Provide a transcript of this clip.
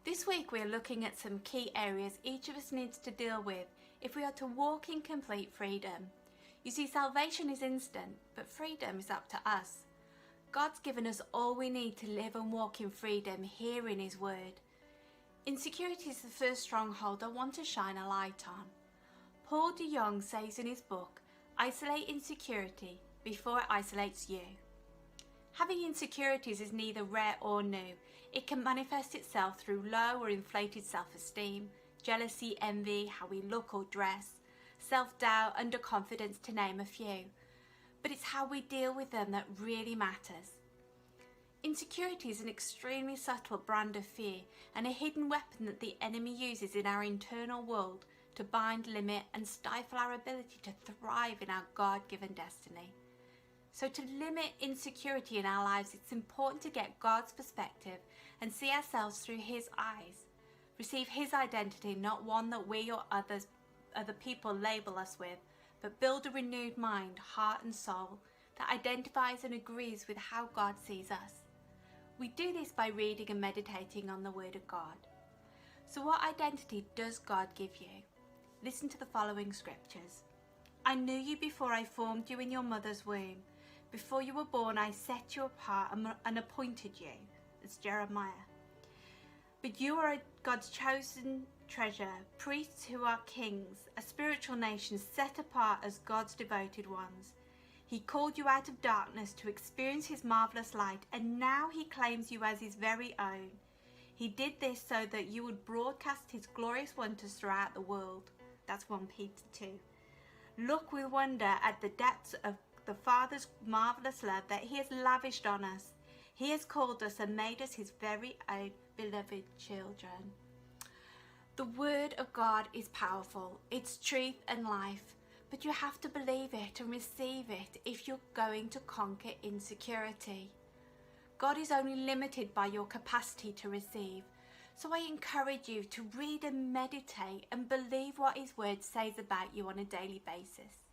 This week we are looking at some key areas each of us needs to deal with if we are to walk in complete freedom. You see, salvation is instant, but freedom is up to us. God's given us all we need to live and walk in freedom here in His Word. Insecurity is the first stronghold I want to shine a light on. Paul DeYoung says in his book, "Isolate insecurity before it isolates you." Having insecurities is neither rare or new. It can manifest itself through low or inflated self-esteem, jealousy, envy, how we look or dress, self-doubt, underconfidence, to name a few. But it's how we deal with them that really matters. Insecurity is an extremely subtle brand of fear and a hidden weapon that the enemy uses in our internal world to bind, limit, and stifle our ability to thrive in our God-given destiny. So to limit insecurity in our lives, it's important to get God's perspective and see ourselves through His eyes. Receive His identity, not one that we or other people label us with, but build a renewed mind, heart and soul that identifies and agrees with how God sees us. We do this by reading and meditating on the Word of God. So what identity does God give you? Listen to the following scriptures. "I knew you before I formed you in your mother's womb. Before you were born, I set you apart and appointed you." It's Jeremiah. "But you are God's chosen treasure, priests who are kings, a spiritual nation set apart as God's devoted ones. He called you out of darkness to experience His marvelous light, and now He claims you as His very own. He did this so that you would broadcast His glorious wonders throughout the world." That's 1 Peter 2. "Look with wonder at the depths of the Father's marvelous love that He has lavished on us. He has called us and made us His very own beloved children." The Word of God is powerful. It's truth and life. But you have to believe it and receive it if you're going to conquer insecurity. God is only limited by your capacity to receive. So I encourage you to read and meditate and believe what His Word says about you on a daily basis.